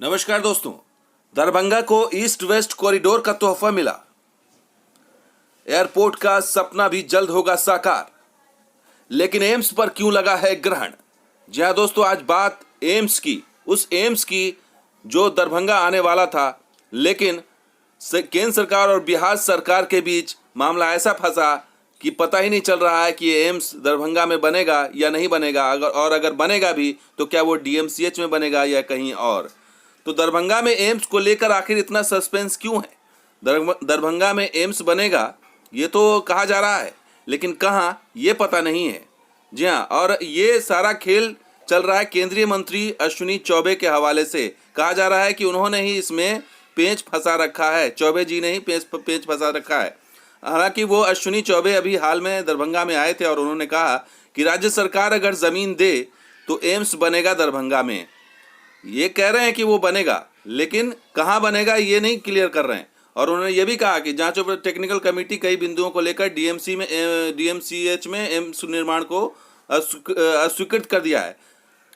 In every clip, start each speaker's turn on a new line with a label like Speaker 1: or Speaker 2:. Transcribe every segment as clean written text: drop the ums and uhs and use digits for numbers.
Speaker 1: नमस्कार दोस्तों। दरभंगा को ईस्ट वेस्ट कॉरिडोर का तोहफा मिला। एयरपोर्ट का सपना भी जल्द होगा साकार, लेकिन एम्स पर क्यों लगा है ग्रहण। जी हां दोस्तों, आज बात एम्स की, उस एम्स की जो दरभंगा आने वाला था, लेकिन केंद्र सरकार और बिहार सरकार के बीच मामला ऐसा फंसा कि पता ही नहीं चल रहा है कि एम्स दरभंगा में बनेगा या नहीं बनेगा, अगर बनेगा भी तो क्या वो डीएमसीएच में बनेगा या कहीं और। तो दरभंगा में एम्स को लेकर आखिर इतना सस्पेंस क्यों है। दरभंगा में एम्स बनेगा ये तो कहा जा रहा है, लेकिन कहाँ ये पता नहीं है। जी हाँ, और ये सारा खेल चल रहा है केंद्रीय मंत्री अश्विनी चौबे के हवाले से। कहा जा रहा है कि उन्होंने ही इसमें पेंच फंसा रखा है, चौबे जी ने ही पेंच फंसा रखा है। हालांकि वो अश्विनी चौबे अभी हाल में दरभंगा में आए थे और उन्होंने कहा कि राज्य सरकार अगर ज़मीन दे तो एम्स बनेगा दरभंगा में। ये कह रहे हैं कि वो बनेगा, लेकिन कहाँ बनेगा ये नहीं क्लियर कर रहे हैं। और उन्होंने ये भी कहा कि जांचों पर टेक्निकल कमेटी कई बिंदुओं को लेकर डीएमसीएच में एम्स निर्माण को अस्वीकृत कर दिया है।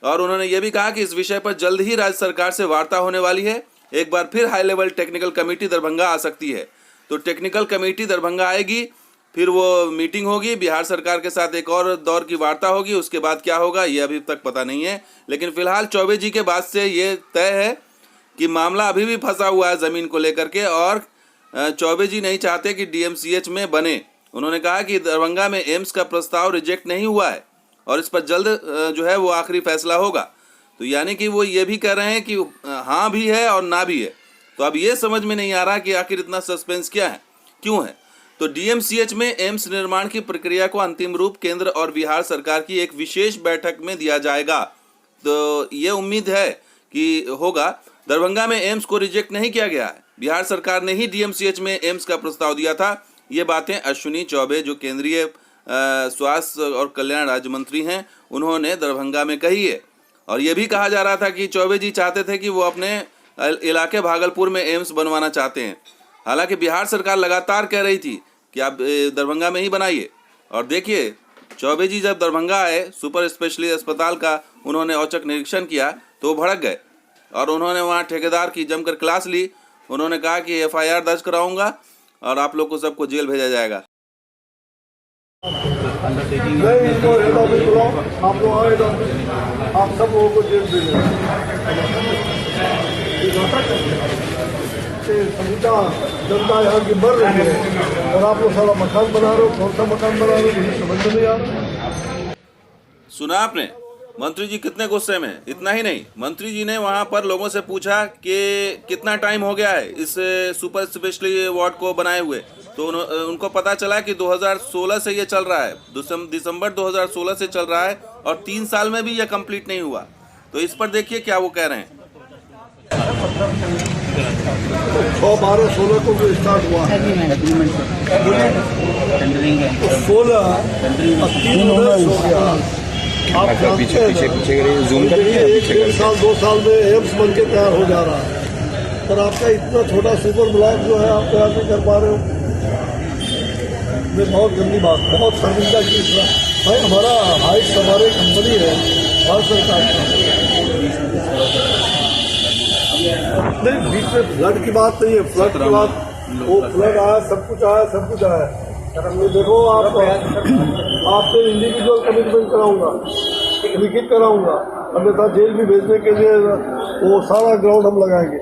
Speaker 1: और उन्होंने ये भी कहा कि इस विषय पर जल्द ही राज्य सरकार से वार्ता होने वाली है। एक बार फिर high level technical committee Darbhanga आ सकती है। तो टेक्निकल कमेटी दरभंगा आएगी, फिर वो मीटिंग होगी, बिहार सरकार के साथ एक और दौर की वार्ता होगी। उसके बाद क्या होगा ये अभी तक पता नहीं है, लेकिन फिलहाल चौबे जी के बाद से ये तय है कि मामला अभी भी फंसा हुआ है ज़मीन को लेकर के, और चौबे जी नहीं चाहते कि डीएमसीएच में बने। उन्होंने कहा कि दरभंगा में एम्स का प्रस्ताव रिजेक्ट नहीं हुआ है और इस पर जल्द जो है वो आखिरी फैसला होगा। तो यानी कि वो ये भी कह रहे हैं कि हाँ भी है और ना भी है। तो अब ये समझ में नहीं आ रहा कि आखिर इतना सस्पेंस क्या है, क्यों है। तो डीएमसीएच में एम्स निर्माण की प्रक्रिया को अंतिम रूप केंद्र और बिहार सरकार की एक विशेष बैठक में दिया जाएगा। तो ये उम्मीद है कि होगा। दरभंगा में एम्स को रिजेक्ट नहीं किया गया है, बिहार सरकार ने ही डीएमसीएच में एम्स का प्रस्ताव दिया था। ये बातें अश्विनी चौबे जो केंद्रीय स्वास्थ्य और कल्याण राज्य मंत्री हैं, उन्होंने दरभंगा में कही है। और ये भी कहा जा रहा था कि चौबे जी चाहते थे कि वो अपने इलाके भागलपुर में एम्स बनवाना चाहते हैं। हालांकि बिहार सरकार लगातार कह रही थी कि आप दरभंगा में ही बनाइए। और देखिए, चौबे जी जब दरभंगा आए, सुपर स्पेशलिस्ट अस्पताल का उन्होंने औचक निरीक्षण किया तो वो भड़क गए और उन्होंने वहाँ ठेकेदार की जमकर क्लास ली। उन्होंने कहा कि एफआईआर दर्ज कराऊंगा और आप लोग को सबको जेल भेजा जाएगा।
Speaker 2: आप सब लोगों को जेल भेजेंगे। समूचा जनता यहाँ की मर रही है और आप लोग सारा मकान बना रहे हो। कौन सा मकान बना रहे हो मुझे समझ में नहीं आ रहा।
Speaker 1: सुना आपने, मंत्री जी कितने गुस्से में। इतना ही नहीं, मंत्री जी ने वहां पर लोगों से पूछा कि कितना टाइम हो गया है इस सुपर स्पेशलिटी वार्ड को बनाए हुए। तो उनको पता चला कि 2016 से ये चल रहा है, दिसंबर 2016 से चल रहा है और 3 साल में भी ये कंप्लीट नहीं हुआ। तो इस पर देखिए क्या वो कह रहे हैं।
Speaker 2: 12-16 को जो स्टार्ट हुआ है, 16 आप
Speaker 3: पीछे जूम कर
Speaker 2: 1 साल 2 साल में एम्स बन के तैयार हो जा रहा है, पर आपका इतना छोटा सुपर ब्लॉक जो है आप तैयार नहीं कर पा रहे हो। ये बहुत गंदी बात, बहुत शर्मिंदा चीज है भाई। हमारा हाइट हमारे कंपनी है, भारत सरकार नहीं। बीच में फ्लड की बात नहीं है, फ्लड की बात, वो फ्लड आया, सब कुछ आया, सब कुछ आया। ये देखो आपसे इंडिविजुअल कमिटमेंट कराऊंगा, लिखित कराऊंगा, अन्यथा जेल भी भेजने के लिए वो सारा ग्राउंड हम लगाएंगे।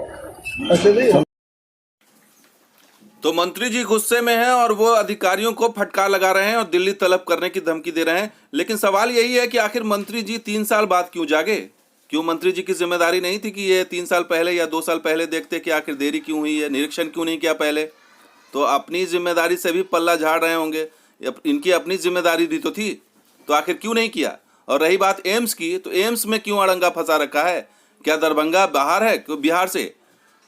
Speaker 2: ऐसे नहीं।
Speaker 1: तो मंत्री जी गुस्से में हैं और वो अधिकारियों को फटकार लगा रहे हैं और दिल्ली तलब करने की धमकी दे रहे हैं। लेकिन सवाल यही है कि आखिर मंत्री जी 3 साल बाद क्यों जागे। क्यों मंत्री जी की जिम्मेदारी नहीं थी कि ये 3 साल पहले या 2 साल पहले देखते कि आखिर देरी क्यों हुई है, निरीक्षण क्यों नहीं किया पहले। तो अपनी जिम्मेदारी से भी पल्ला झाड़ रहे होंगे, इनकी अपनी जिम्मेदारी भी तो थी, तो आखिर क्यों नहीं किया। और रही बात एम्स की, तो एम्स में क्यों अड़ंगा फंसा रखा है। क्या दरभंगा बाहर है क्यों बिहार से,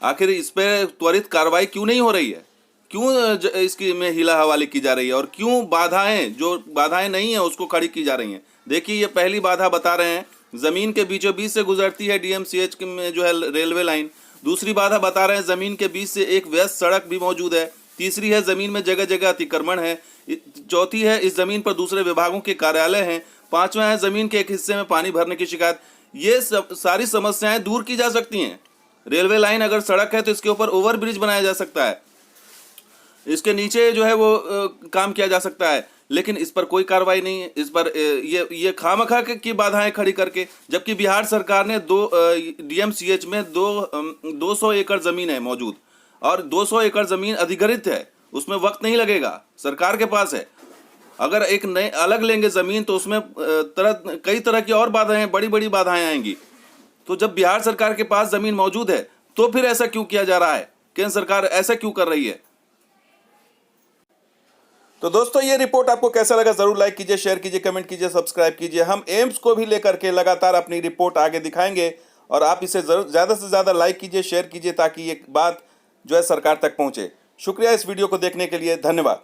Speaker 1: आखिर इस पर त्वरित कार्रवाई क्यों नहीं हो रही है, क्यों इसकी में हिला हवाली की जा रही है, और क्यों बाधाएं, जो बाधाएं नहीं है उसको खड़ी की जा रही हैं। देखिए, ये पहली बाधा बता रहे हैं, जमीन के बीचों बीच से गुजरती है डीएमसीएच में जो है रेलवे लाइन। दूसरी बाधा बता रहे हैं, जमीन के बीच से एक व्यस्त सड़क भी मौजूद है। तीसरी है, जमीन में जगह जगह अतिक्रमण है। चौथी है, इस जमीन पर दूसरे विभागों के कार्यालय हैं। पांचवा है, जमीन के एक हिस्से में पानी भरने की शिकायत। ये सारी समस्याएं दूर की जा सकती हैं रेलवे लाइन अगर सड़क है तो इसके ऊपर ओवर ब्रिज बनाया जा सकता है, इसके नीचे जो है वो काम किया जा सकता है, लेकिन इस पर कोई कार्रवाई नहीं है। इस पर ये खामखा की बाधाएं खड़ी करके, जबकि बिहार सरकार ने DMCH में 200 एकड़ जमीन है मौजूद और 200 एकड़ जमीन अधिग्रहित है, उसमें वक्त नहीं लगेगा, सरकार के पास है। अगर एक नए अलग लेंगे जमीन तो उसमें कई तरह की और बाधाएं, बड़ी बड़ी बाधाएं आएंगी। तो जब बिहार सरकार के पास जमीन मौजूद है तो फिर ऐसा क्यों किया जा रहा है? केंद्र सरकार ऐसा क्यों कर रही है? तो दोस्तों, ये रिपोर्ट आपको कैसा लगा जरूर लाइक कीजिए, शेयर कीजिए, कमेंट कीजिए, सब्सक्राइब कीजिए। हम एम्स को भी लेकर के लगातार अपनी रिपोर्ट आगे दिखाएंगे और आप इसे जरूर ज़्यादा से ज़्यादा लाइक कीजिए, शेयर कीजिए, ताकि ये बात जो है सरकार तक पहुंचे। शुक्रिया इस वीडियो को देखने के लिए, धन्यवाद।